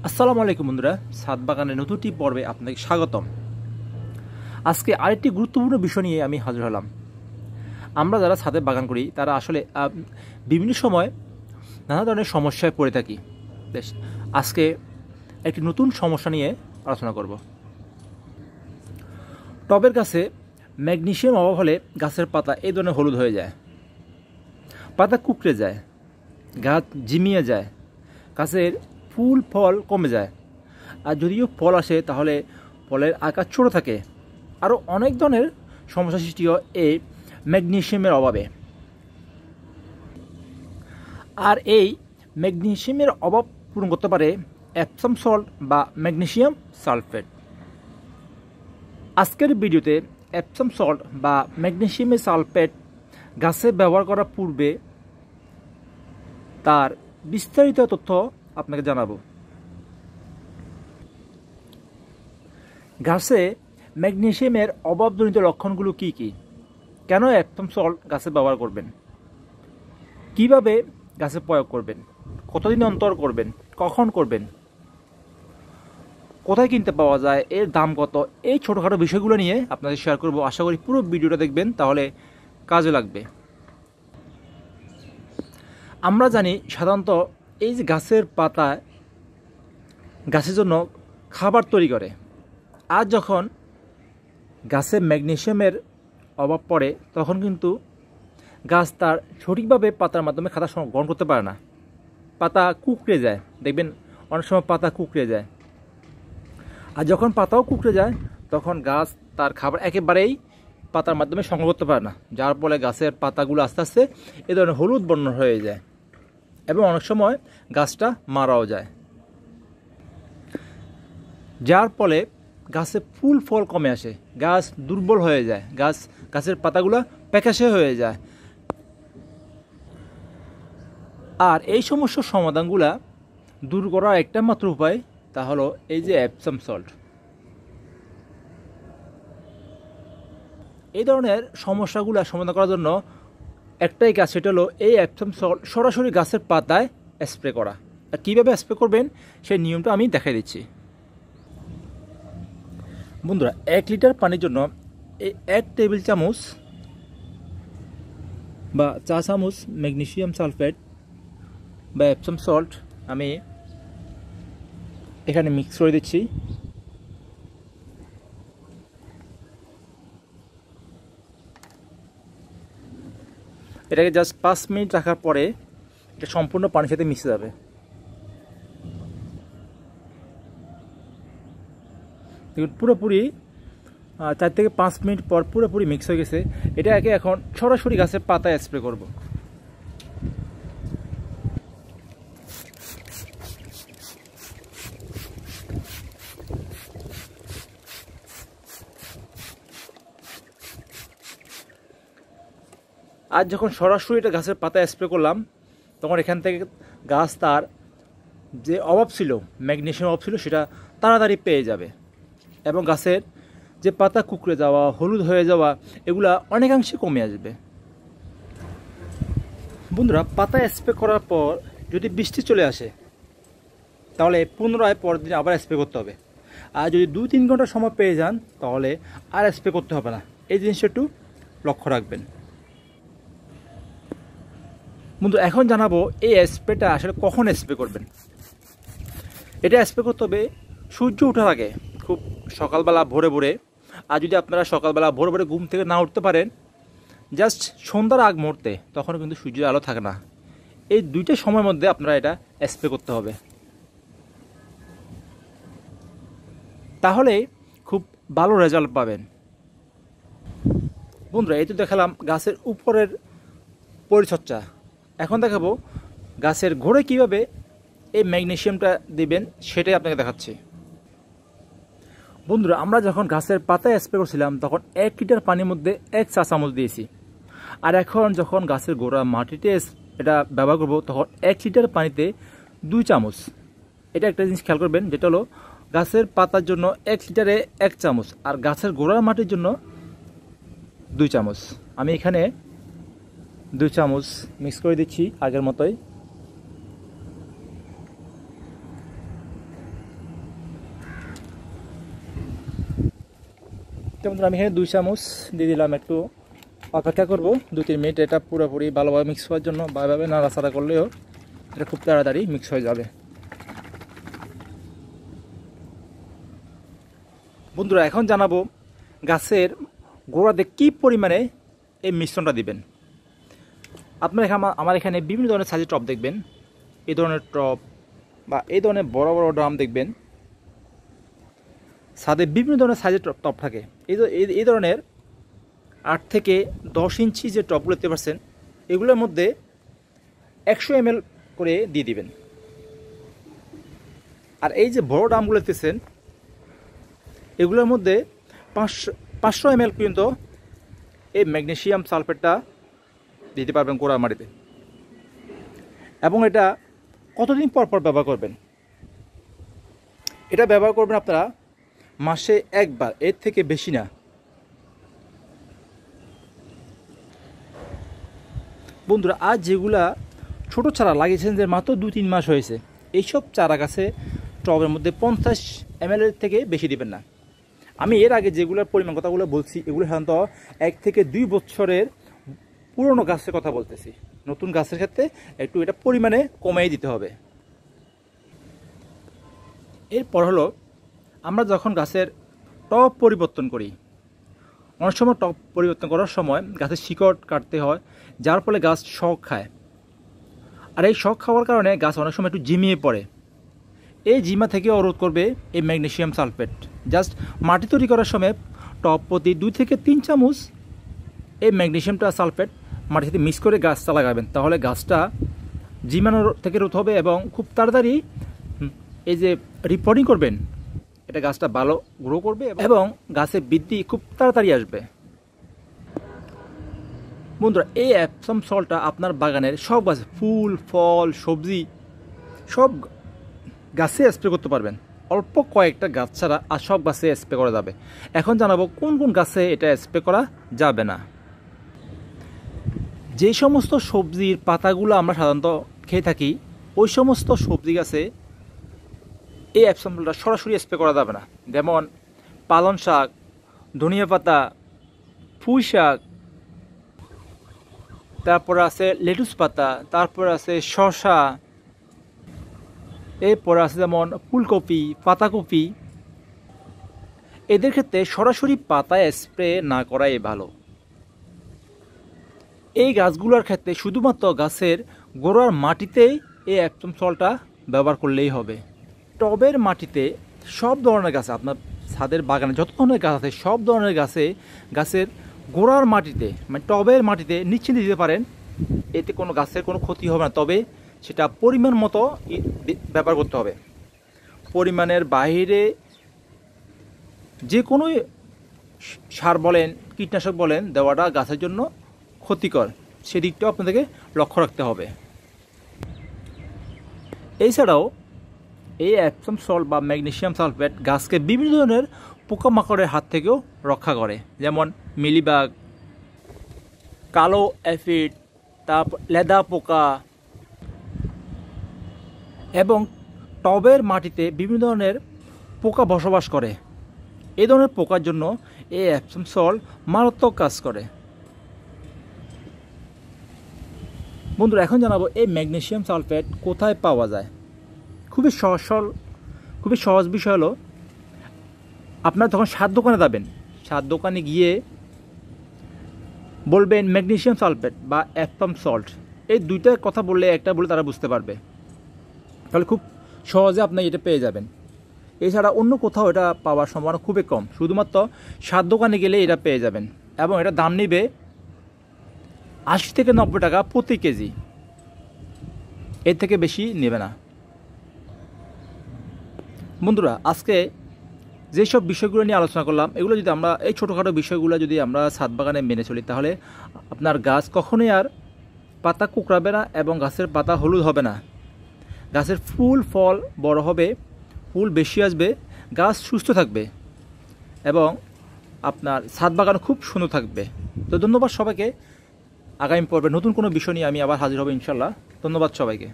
আসসালামু আলাইকুম বন্ধুরা, ছাদ বাগানের নতুনটি পর্বে আপনাকে স্বাগতম। আজকে আরেকটি গুরুত্বপূর্ণ বিষয় নিয়ে আমি হাজির হলাম। আমরা যারা ছাদে বাগান করি তারা আসলে বিভিন্ন সময় নানা ধরনের সমস্যায় পড়ে থাকি। বেশ, আজকে একটি নতুন সমস্যা নিয়ে আলোচনা করব। টবের গাছে ম্যাগনেসিয়াম অভাব হলে গাছের পাতা এই ধরনের হলুদ হয়ে যায়, পাতা কুঁকড়ে যায়, গাছ ঝিমিয়ে যায়, গাছের ফুল ফল কমে যায়, আর যদিও ফল আসে তাহলে ফলের আকার ছোটো থাকে। আরও অনেক ধরনের সমস্যা সৃষ্টি হয় এই ম্যাগনেসিয়ামের অভাবে। আর এই ম্যাগনেসিয়ামের অভাব পূরণ করতে পারে এপসাম সল্ট বা ম্যাগনেসিয়াম সালফেট। আজকের ভিডিওতে এপসাম সল্ট বা ম্যাগনেসিয়ামের সালফেট গাছে ব্যবহার করার পূর্বে তার বিস্তারিত তথ্য আপনাকে জানাবো। গাছে ম্যাগনেসিয়ামের অভাবজনিত লক্ষণগুলো কি কি, কেন এপসাম সল্ট গাছে ব্যবহার করবেন, কিভাবে গাছে প্রয়োগ করবেন, কতদিন অন্তর করবেন, কখন করবেন, কোথায় কিনতে পাওয়া যায়, এর দাম কত, এই ছোটোখাটো বিষয়গুলো নিয়ে আপনাদের শেয়ার করব। আশা করি পুরো ভিডিওটা দেখবেন, তাহলে কাজে লাগবে। আমরা জানি সাধারণত এই যে গাছের পাতা গাছের জন্য খাবার তৈরি করে, আর যখন গাছে ম্যাগনেসিয়ামের অভাব পড়ে তখন কিন্তু গাছ তার সঠিকভাবে পাতার মাধ্যমে খাবার গ্রহণ করতে পারে না, পাতা কুঁকড়ে যায়। দেখবেন অনেক সময় পাতা কুঁকড়ে যায়, আর যখন পাতাও কুঁকড়ে যায় তখন গাছ তার খাবার একেবারেই পাতার মাধ্যমে সংগ্রহ করতে পারে না, যার ফলে গাছের পাতাগুলো আস্তে আস্তে এ ধরনের হলুদ বর্ণ হয়ে যায় এবং অনেক সময় গাছটা মারাও যায়, যার ফলে গাছে ফুল ফল কমে আসে, গাছ দুর্বল হয়ে যায়, গাছের পাতাগুলো প্যাকাশে হয়ে যায়। আর এই সমস্যার সমাধানগুলা দূর করার একটা মাত্র উপায়, তা হলো এই যে এপসাম সল্ট। এই ধরনের সমস্যাগুলো সমাধান করার জন্য একটাই কাজ, সেটা হলো এই এপসাম সল্ট সরাসরি গাছের পাতায় স্প্রে করা। আর কীভাবে স্প্রে করবেন সেই নিয়মটা আমি দেখাই দিচ্ছি। বন্ধুরা, 1 লিটার পানির জন্য এই 1 টেবিল চামচ বা চা চামচ ম্যাগনেসিয়াম সালফেট বা এপসাম সল্ট আমি এখানে মিক্স করে দিচ্ছি। এটাকে জাস্ট 5 মিনিট রাখার পরে এটা সম্পূর্ণ পানির সাথে মিশে যাবে। দেখুন পুরোপুরি 4 থেকে 5 মিনিট পর পুরোপুরি মিক্স হয়ে গেছে। এটাকে এখন সরাসরি গাছের পাতায় স্প্রে করব। আজ যখন সরাসরি এটা গাছের পাতায় স্প্রে করলাম তখন এখান থেকে গাছ তার যে অভাব ছিল, ম্যাগনেসিয়াম অভাব ছিল, সেটা তাড়াতাড়ি পেয়ে যাবে এবং গাছের যে পাতা কুঁকড়ে যাওয়া, হলুদ হয়ে যাওয়া, এগুলা অনেকাংশে কমে আসবে। বন্ধুরা, পাতা স্প্রে করার পর যদি বৃষ্টি চলে আসে তাহলে পুনরায় পরের দিন আবার স্প্রে করতে হবে। আর যদি 2-3 ঘন্টা সময় পেয়ে যান তাহলে আর স্প্রে করতে হবে না। এই জিনিসটা একটু লক্ষ্য রাখবেন। বন্ধু, এখন জানাবো এই স্প্রেটা আসলে কখন স্প্রে করবেন। এটা স্প্রে করতে হবে সূর্য ওঠার আগে, খুব সকালবেলা ভোরে ভোরে। আর যদি আপনারা সকালবেলা ভোরে ভোরে ঘুম থেকে না উঠতে পারেন, জাস্ট সন্ধ্যার আগ মুহূর্তে, তখন কিন্তু সূর্যের আলো থাকে না। এই 2টা সময়ের মধ্যে আপনারা এটা স্প্রে করতে হবে, তাহলে খুব ভালো রেজাল্ট পাবেন। বন্ধুরা, এই তো দেখালাম গাছের উপরের পরিচর্যা, এখন দেখাবো গাছের গোড়ে কীভাবে এই ম্যাগনেসিয়ামটা দিবেন সেটাই আপনাকে দেখাচ্ছি। বন্ধুরা, আমরা যখন গাছের পাতায় স্প্রে করছিলাম তখন 1 লিটার পানির মধ্যে 1 চা চামচ দিয়েছি, আর এখন যখন গাছের গোড়া মাটিতে এটা ব্যবহার করব তখন 1 লিটার পানিতে 2 চামচ। এটা একটা জিনিস খেয়াল করবেন, যেটা হলো গাছের পাতার জন্য 1 লিটারে 1 চামচ, আর গাছের গোড়ার মাটির জন্য 2 চামচ। আমি এখানে 2 চামচ মিক্স করে দিচ্ছি আগের মতোই। বন্ধুরা আমি এখানে 2 চামচ দিয়ে দিলাম। একটু অপেক্ষা করব 2-3 মিনিট, এটা পুরোপুরি ভালোভাবে মিক্স হওয়ার জন্য। ভালোভাবে নাড়াচাড়া করলেও এটা খুব তাড়াতাড়ি মিক্স হয়ে যাবে। বন্ধুরা এখন জানাবো গাছের গোড়াতে কী পরিমাণে এই মিশ্রণটা দিবেন। আপনারা আমার এখানে বিভিন্ন ধরনের সাইজের টব দেখবেন, এই ধরনের টব বা এই ধরনের বড় বড় ড্রাম দেখবেন। ছাদে বিভিন্ন ধরনের সাইজের টব থাকে। এই ধরনের 8 থেকে 10 ইঞ্চি যে টবগুলো দেখতে পাচ্ছেন, এগুলোর মধ্যে 100 ml করে দিয়ে দিবেন। আর এই যে বড় ড্রামগুলো দেখতেছেন, এগুলোর মধ্যে 500 ml পর্যন্ত এই ম্যাগনেসিয়াম সালফেটটা দিতে পারবেন গোড়ার মাটিতে। এবং এটা কতদিন পর পর ব্যবহার করবেন? এটা ব্যবহার করবেন আপনারা মাসে একবার, এর থেকে বেশি না। বন্ধুরা আজ যেগুলা ছোট চারা লাগিয়েছেন, যে মাত্র 2-3 মাস হয়েছে, এইসব চারা গাছে টবের মধ্যে 50 ml থেকে বেশি দিবেন না। আমি এর আগে যেগুলোর পরিমাণ কথাগুলো বলছি, এগুলো সাধারণত 1 থেকে 2 বছরের পুরনো গাছের কথা বলতেছি। নতুন গাছের ক্ষেত্রে একটু এটা পরিমাণে কমিয়ে দিতে হবে। এরপর হলো আমরা যখন গাছের টব পরিবর্তন করি, অনেক সময় টব পরিবর্তন করার সময় গাছের শিকড় কাটতে হয়, যার ফলে গাছ শক খায়। আর এই শক খাওয়ার কারণে গাছ অনেক সময় একটু ঝিমিয়ে পড়ে। এই জিমা থেকে রোধ করবে এই ম্যাগনেসিয়াম সালফেট। জাস্ট মাটি তৈরি করার সময় টব প্রতি 2 থেকে 3 চামচ এই ম্যাগনেসিয়ামটা সালফেট মাটির সাথে মিক্স করে গাছটা লাগাবেন। তাহলে গাছটা জিমানো থেকে রোধ হবে এবং খুব তাড়াতাড়ি এই যে রিপোর্টিং করবেন, এটা গাছটা ভালো গ্রো করবে এবং গাছের বৃদ্ধি খুব তাড়াতাড়ি আসবে। বন্ধুরা এই এপসম সল্টটা আপনার বাগানের সব গাছে, ফুল, ফল, সবজি সব গাছে স্প্রে করতে পারবেন। অল্প কয়েকটা গাছ ছাড়া আর সব গাছে স্প্রে করা যাবে। এখন জানাবো কোন কোন গাছে এটা স্প্রে করা যাবে না। যে সমস্ত সবজির পাতাগুলো আমরা সাধারণত খেয়ে থাকি, ওই সমস্ত সবজি গাছে এই এপসম সল্টটা সরাসরি স্প্রে করা যাবে না। যেমন পালং শাক, ধনিয়া পাতা, পুঁই শাক, তারপর আছে লেটুস পাতা, তারপর আছে শসা, এরপর আছে যেমন ফুলকপি, পাতাকপি। এদের ক্ষেত্রে সরাসরি পাতায় স্প্রে না করাই ভালো। এই গাছগুলোর ক্ষেত্রে শুধুমাত্র গাছের গোড়ার মাটিতেই এই এপসম সল্টটা ব্যবহার করলেই হবে। টবের মাটিতে সব ধরনের গাছ, আপনার ছাদের বাগানে যত ধরনের গাছ আছে, সব ধরনের গাছে গাছের গোড়ার মাটিতে, মানে টবের মাটিতে নিশ্চিন্তে দিতে পারেন। এতে কোনো গাছের কোনো ক্ষতি হবে না, তবে সেটা পরিমাণ মতো ব্যবহার করতে হবে। পরিমাণের বাইরে যে কোনো সার বলেন, কীটনাশক বলেন দেওয়াটা গাছের জন্য ক্ষতিকর, সেদিকটাও আপনাদেরকে লক্ষ্য রাখতে হবে। এছাড়াও এই এপসম সল্ট বা ম্যাগনেসিয়াম সালফেট গাছকে বিভিন্ন ধরনের পোকামাকড়ের হাত থেকেও রক্ষা করে। যেমন মিলিবাগ, কালো অ্যাফিড, তারপর লেদা পোকা এবং টবের মাটিতে বিভিন্ন ধরনের পোকা বসবাস করে। এই ধরনের পোকার জন্য এই এপসম সল্ট মারাত্মক কাজ করে। বন্ধুরা এখন জানাবো এই ম্যাগনেসিয়াম সালফেট কোথায় পাওয়া যায়। খুবই সহজ বিষয় হলো, আপনারা যখন সার দোকানে যাবেন, সার দোকানে গিয়ে বলবেন ম্যাগনেসিয়াম সালফেট বা এপসম সল্ট, এই দুইটার কথা বললে একটা বলে তারা বুঝতে পারবে। তাহলে খুব সহজে আপনি এটা পেয়ে যাবেন। এছাড়া অন্য কোথাও এটা পাওয়ার সম্ভাবনা খুবই কম। শুধুমাত্র সার দোকানে গেলে এটা পেয়ে যাবেন এবং এটা দাম নেবে 80 থেকে 90 টাকা প্রতি কেজি, এর থেকে বেশি নেবে না। বন্ধুরা আজকে যেসব বিষয়গুলো নিয়ে আলোচনা করলাম, এগুলো যদি আমরা এই ছোটোখাটো বিষয়গুলো যদি আমরা ছাদ বাগানে মেনে চলি, তাহলে আপনার গাছ কখনোই আর পাতা কুকড়াবে না এবং গাছের পাতা হলুদ হবে না। গাছের ফুল ফল বড় হবে, ফুল বেশি আসবে, গাছ সুস্থ থাকবে এবং আপনার ছাদ বাগান খুব সুন্দর থাকবে। তো ধন্যবাদ সবাইকে। আগামী পর্বে নতুন কোনো বিষয় নিয়ে আমি আবার হাজির হব ইনশাল্লাহ। ধন্যবাদ সবাইকে।